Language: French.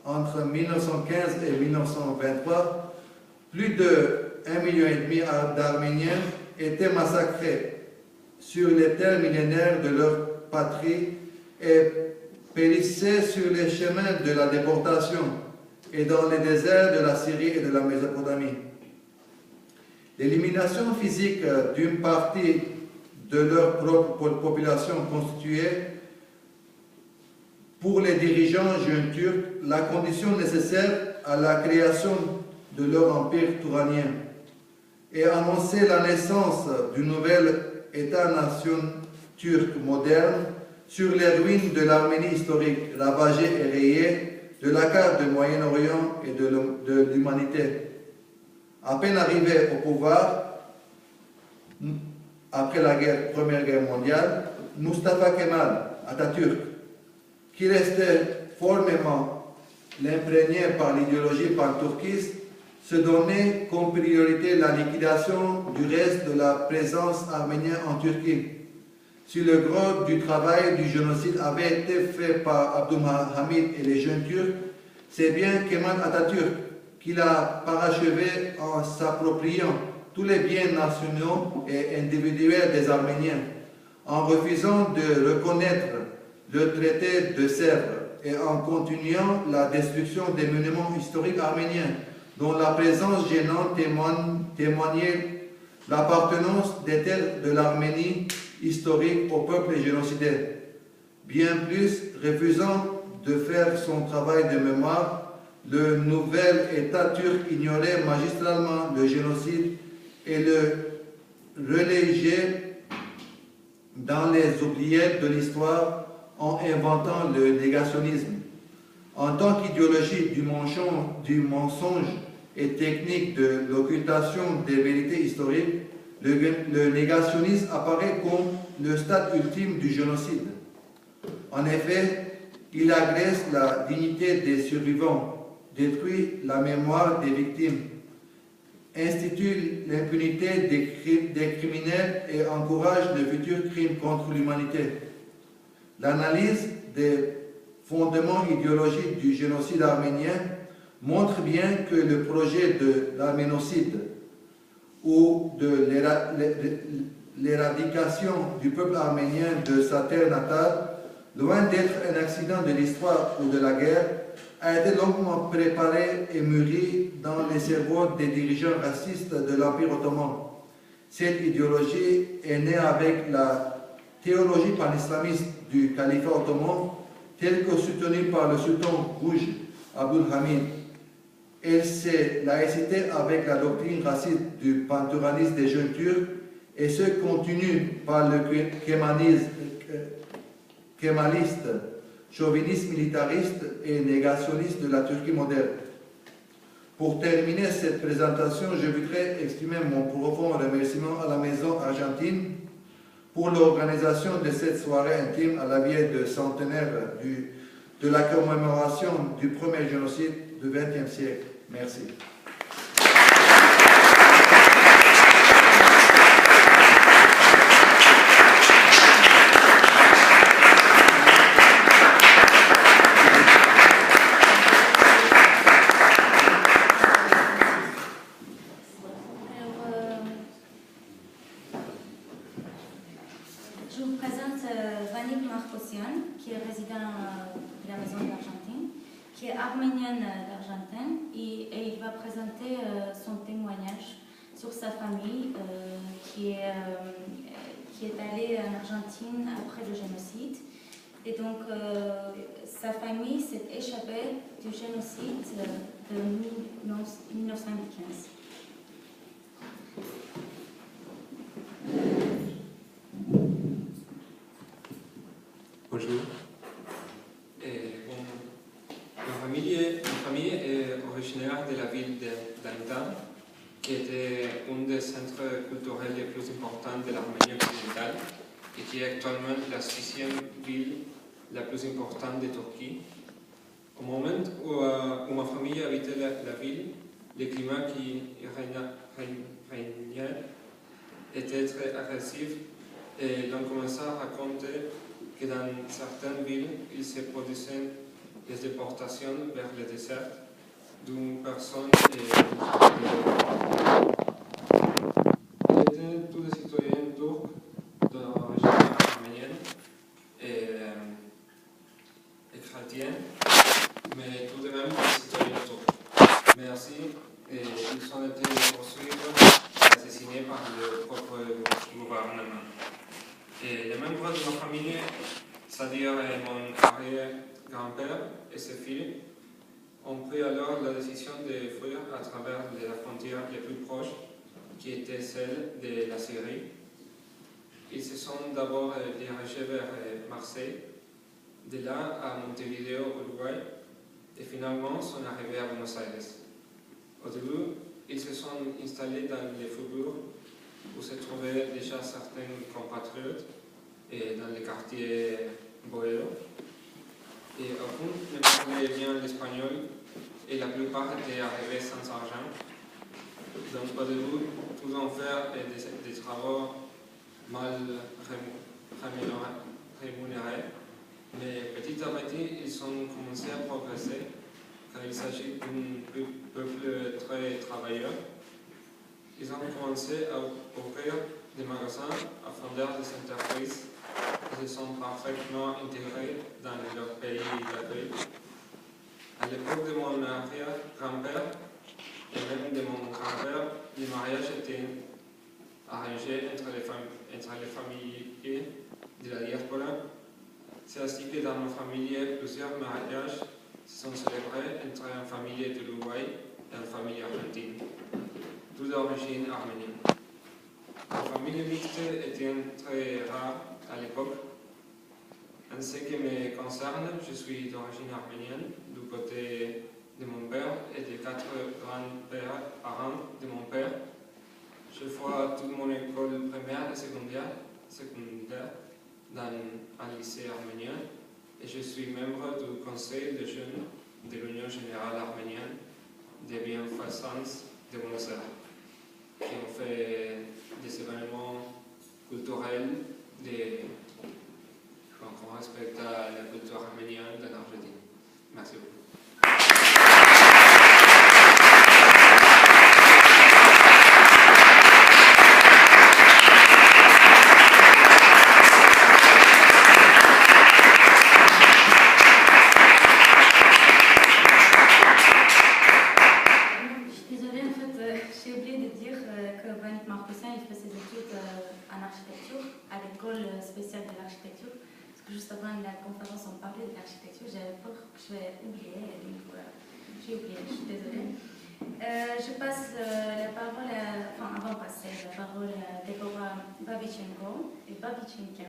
entre 1915 et 1923, plus de 1,5 million d'Arméniens étaient massacrés sur les terres millénaires de leur patrie et périssaient sur les chemins de la déportation et dans les déserts de la Syrie et de la Mésopotamie. L'élimination physique d'une partie de leur propre population constituait pour les dirigeants jeunes turcs la condition nécessaire à la création de leur empire touranien et annonçait la naissance du nouvel État-nation turc moderne sur les ruines de l'Arménie historique, ravagée et rayée de la carte du Moyen-Orient et de l'humanité. À peine arrivé au pouvoir, après la Première Guerre mondiale, Mustafa Kemal Atatürk, qui restait formellement imprégné par l'idéologie panturquiste, se donnait comme priorité la liquidation du reste de la présence arménienne en Turquie. Si le gros du travail du génocide avait été fait par Abdülhamid et les jeunes Turcs, c'est bien Kemal Atatürk qui l'a parachevé en s'appropriant tous les biens nationaux et individuels des Arméniens, en refusant de reconnaître le traité de Sèvres et en continuant la destruction des monuments historiques arméniens, dont la présence gênante témoignait l'appartenance des terres de l'Arménie historique au peuple génocidé. Bien plus, refusant de faire son travail de mémoire, le nouvel État turc ignorait magistralement le génocide et le reléguait dans les oubliettes de l'histoire en inventant le négationnisme. En tant qu'idéologie du mensonge et technique de l'occultation des vérités historiques, le négationnisme apparaît comme le stade ultime du génocide. En effet, il agresse la dignité des survivants, détruit la mémoire des victimes, institue l'impunité des criminels et encourage de futurs crimes contre l'humanité. L'analyse des fondements idéologiques du génocide arménien montre bien que le projet de l'arménocide ou de l'éradication du peuple arménien de sa terre natale, loin d'être un accident de l'histoire ou de la guerre, a été longuement préparé et mûri dans les cerveaux des dirigeants racistes de l'Empire ottoman. Cette idéologie est née avec la théologie panislamiste du califat ottoman, telle que soutenue par le sultan rouge Abdülhamid. Elle s'est laïcité avec la doctrine raciste du panturanisme des jeunes turcs et se continue par le kémaliste, chauviniste militariste et négationniste de la Turquie moderne. Pour terminer cette présentation, je voudrais exprimer mon profond remerciement à la Maison Argentine pour l'organisation de cette soirée intime à la veille de centenaire de la commémoration du premier génocide du XXe siècle. Merci. Je vous présente Vanik Markosyan, qui est résident de la Maison d'Argentine, qui est arménienne d'Argentine, et il va présenter son témoignage sur sa famille qui est allée en Argentine après le génocide. Et donc, sa famille s'est échappée du génocide de 1915. Bonjour. Ma famille est originaire de la ville d'Antan, qui était un des centres culturels les plus importants de l'Arménie occidentale et qui est actuellement la sixième ville la plus importante de Turquie. Au moment où ma famille habitait la ville, le climat qui régnait était très agressif et l'on commença à raconter que dans certaines villes, il se produisait les déportations vers le désert d'une personne Il était tous les citoyens turcs d'origine arménienne et chrétienne, mais tout de même des citoyens turcs. Mais aussi, ils ont été poursuivis, assassinés par le propre gouvernement. Et les membres de ma famille, c'est-à-dire mon arrière-grand-père et ses filles, ont pris alors la décision de fuir à travers la frontière les plus proches, qui était celle de la Syrie. Ils se sont d'abord dirigés vers Marseille, de là à Montevideo, Uruguay, et finalement sont arrivés à Buenos Aires. Au début, ils se sont installés dans les faubourgs où se trouvaient déjà certains compatriotes et dans les quartiers Boedo. Et aucun ne parlait bien l'espagnol et la plupart étaient arrivés sans argent. Donc au début, tous ont fait des travaux mal rémunérés, mais petit à petit, ils ont commencé à progresser car il s'agit d'un peuple très travailleur. Ils ont commencé à ouvrir des magasins, à fonder des entreprises. Ils se sont parfaitement intégrés dans leur pays d'accueil. À l'époque de mon arrière-grand-père et même de mon grand-père, le mariage était arrangé entre les familles de la diaspora. C'est ainsi que dans ma famille, plusieurs mariages se sont célébrés entre une famille de l'Uruguay et une famille argentine, tous d'origine arménienne. La famille mixte était très rare à l'époque. En ce qui me concerne, je suis d'origine arménienne du côté de mon père et des 4 grands-parents de mon père. Je fais toute mon école primaire et secondaire dans un lycée arménien et je suis membre du conseil de jeunes de l'Union générale arménienne de bienfaisance de Buenos Aires, qui ont fait des événements culturels qu'on respecte la culture arménienne de l'Argentine. Merci beaucoup. Juste avant la conférence, on parlait de l'architecture. J'avais peur que je vais oublier. J'ai oublié, je suis désolée. Je passe la parole avant de passer la parole à Deborah Babichenko et Babichenko.